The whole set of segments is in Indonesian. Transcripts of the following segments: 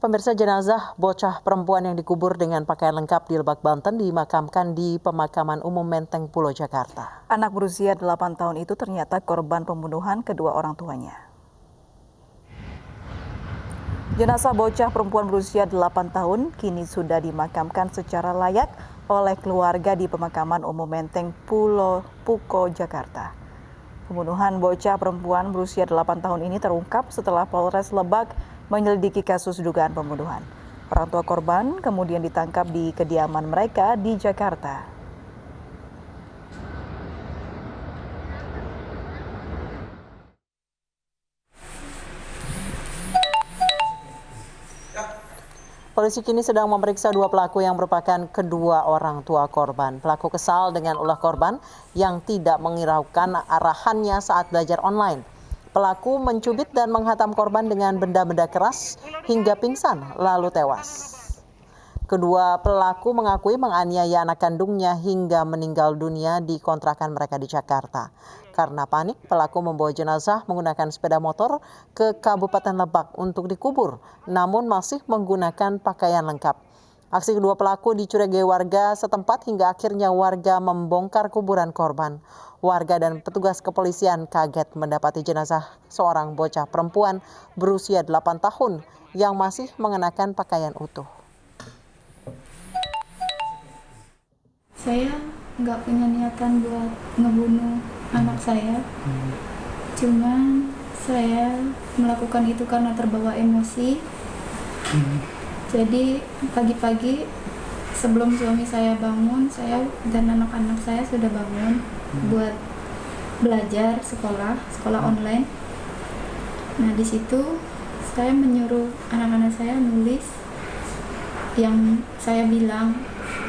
Pemirsa, jenazah bocah perempuan yang dikubur dengan pakaian lengkap di Lebak, Banten dimakamkan di Pemakaman Umum Menteng Pulo, Jakarta. Anak berusia 8 tahun itu ternyata korban pembunuhan kedua orang tuanya. Jenazah bocah perempuan berusia 8 tahun kini sudah dimakamkan secara layak oleh keluarga di Pemakaman Umum Menteng Pulo Puko, Jakarta. Pembunuhan bocah perempuan berusia 8 tahun ini terungkap setelah Polres Lebak menyelidiki kasus dugaan pembunuhan. Orang tua korban kemudian ditangkap di kediaman mereka di Jakarta. Polisi kini sedang memeriksa dua pelaku yang merupakan kedua orang tua korban. Pelaku kesal dengan ulah korban yang tidak menghiraukan arahannya saat belajar online. Pelaku mencubit dan menghantam korban dengan benda-benda keras hingga pingsan lalu tewas. Kedua pelaku mengakui menganiaya anak kandungnya hingga meninggal dunia di kontrakan mereka di Jakarta. Karena panik, pelaku membawa jenazah menggunakan sepeda motor ke Kabupaten Lebak untuk dikubur, namun masih menggunakan pakaian lengkap. Aksi kedua pelaku dicurigai warga setempat hingga akhirnya warga membongkar kuburan korban. Warga dan petugas kepolisian kaget mendapati jenazah seorang bocah perempuan berusia 8 tahun yang masih mengenakan pakaian utuh. Saya nggak punya niatan buat ngebunuh anak saya, cuman saya melakukan itu karena terbawa emosi. Jadi pagi-pagi sebelum suami saya bangun, saya dan anak-anak saya sudah bangun buat belajar sekolah online. Nah, di situ saya menyuruh anak-anak saya nulis yang saya bilang,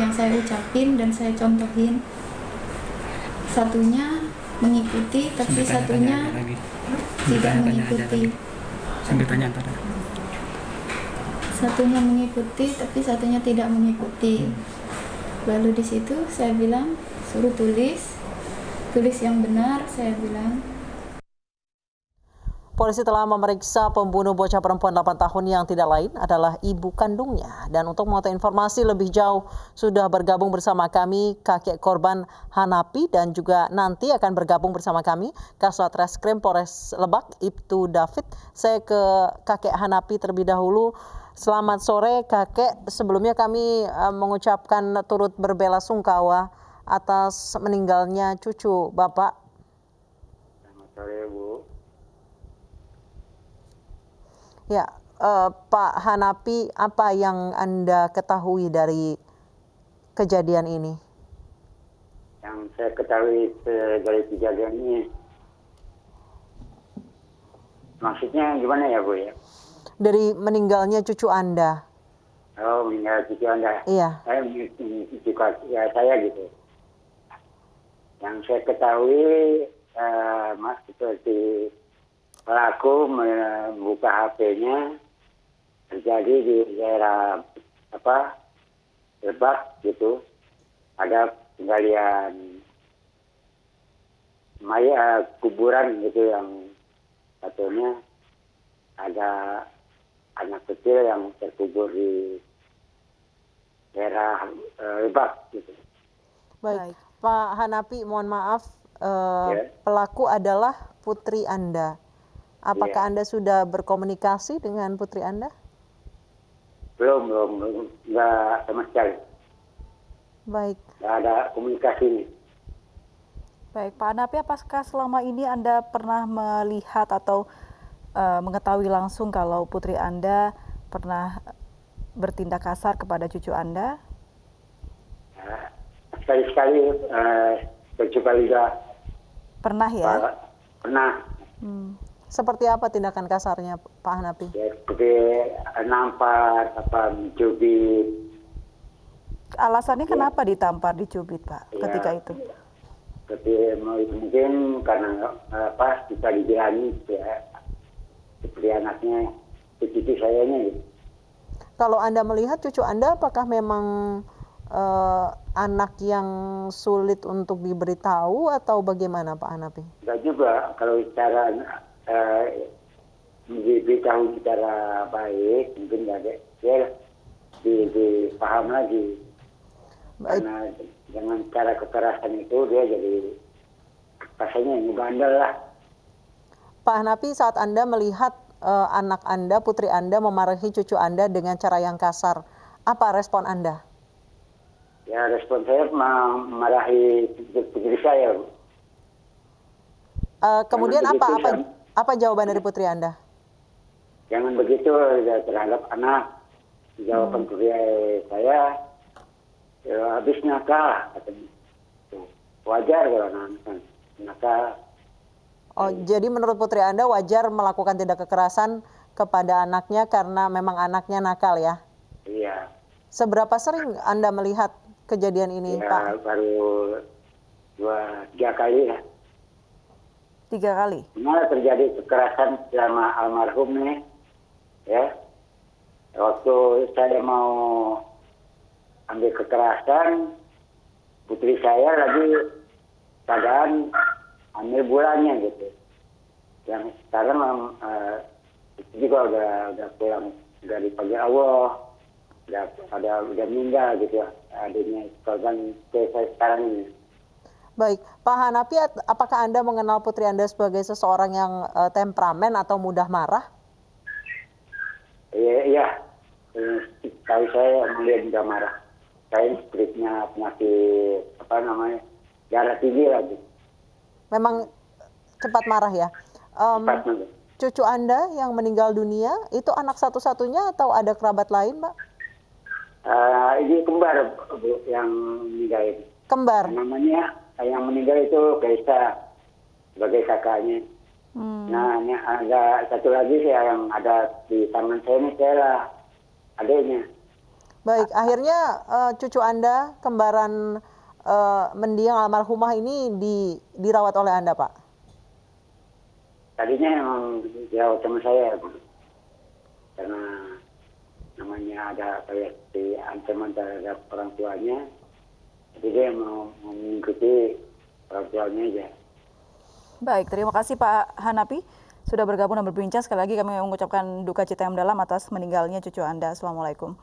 yang saya ucapin dan saya contohin. Satunya mengikuti, tapi satunya tidak mengikuti. Satunya mengikuti, tapi satunya tidak mengikuti. Lalu di situ saya bilang, suruh tulis yang benar, saya bilang. Polisi telah memeriksa pembunuh bocah perempuan 8 tahun yang tidak lain adalah ibu kandungnya. Dan untuk mengetahui informasi lebih jauh sudah bergabung bersama kami kakek korban Hanapi dan juga nanti akan bergabung bersama kami Kasat Reskrim Polres Lebak Ibtu David. Saya ke kakek Hanapi terlebih dahulu. Selamat sore kakek. Sebelumnya kami mengucapkan turut berbelasungkawa atas meninggalnya cucu Bapak. Selamat sore Bu. Ya, Pak Hanapi, apa yang Anda ketahui dari kejadian ini? Yang saya ketahui dari kejadian ini, maksudnya gimana ya Bu ya? Dari meninggalnya cucu Anda. Oh, meninggal cucu Anda. Iya. Saya juga ya saya gitu. Yang saya ketahui, Mas, seperti pelaku membuka HP-nya terjadi di daerah Lebak gitu, ada penggalian mayat kuburan gitu yang katanya ada anak kecil yang terkubur di daerah Lebak gitu. Baik, Pak Hanapi, mohon maaf, pelaku adalah putri Anda. Apakah Anda sudah berkomunikasi dengan putri Anda? Belum, nggak sama sekali. Baik. Nggak ada komunikasi nih. Baik, Pak Hanapi, apakah selama ini Anda pernah melihat atau mengetahui langsung kalau putri Anda pernah bertindak kasar kepada cucu Anda? Sekali-sekali, sekali juga. Pernah ya? Pernah. Seperti apa tindakan kasarnya, Pak Hanapi? Ya, seperti nampar, mencubit. Alasannya kenapa ditampar, dicubit, Pak, ketika itu? Seperti mungkin karena bisa dibilangin ya, seperti anaknya, cucu sayanya gitu. Kalau Anda melihat cucu Anda, apakah memang anak yang sulit untuk diberitahu atau bagaimana, Pak Hanapi? Enggak juga, kalau cara diberitahu secara baik, mungkin dia dipaham lagi. Baik. Karena dengan cara kekerasan itu dia jadi rasanya ini bandel lah. Pak Hanapi, saat Anda melihat anak Anda, putri Anda memarahi cucu Anda dengan cara yang kasar, apa respon Anda? Ya respon saya memarahi putri saya. Bu. Kemudian Jangan begitu, apa jawaban dari putri Anda? Jangan begitu ya, terhadap anak. Jawaban putri saya, ya, habis nakal, katanya. Wajar kalau anak nakal. Oh, jadi menurut putri Anda wajar melakukan tindak kekerasan kepada anaknya karena memang anaknya nakal ya? Iya. Seberapa sering Anda melihat kejadian ini, Ya, Pak? baru 2-3 kali ya. 3 kali? Malah terjadi kekerasan sama almarhum nih, ya. Waktu saya mau ambil kekerasan, putri saya lagi keadaan hamil bulannya gitu. Yang sekarang itu juga udah pulang dari pagi Allah, udah meninggal gitu ya, adanya korban saya sekarang ini. Baik, Pak Hanapi, apakah Anda mengenal putri Anda sebagai seseorang yang temperamen atau mudah marah? Iya. Tahu saya melihat mudah marah. Saya istrinya penyakit darah tinggi lagi. Memang cepat marah ya? Cepat banget. Cucu Anda yang meninggal dunia, itu anak satu-satunya atau ada kerabat lain, Pak? Ini kembar, Bu, yang meninggal ini. Kembar? Namanya yang meninggal itu Kaisa sebagai kakaknya. Nah, ini ada satu lagi yang ada di tangan saya ini, saya adiknya. Baik, akhirnya cucu Anda, kembaran mendiang almarhumah ini dirawat oleh Anda, Pak? Tadinya emang dirawat sama saya, Bu. Karena namanya ada kayak di ancaman terhadap orang tuanya, jadi dia mau mengikuti orang tuanya aja. Baik, terima kasih Pak Hanapi sudah bergabung dan berbincang. Sekali lagi kami mengucapkan duka cita yang mendalam atas meninggalnya cucu Anda. Assalamualaikum.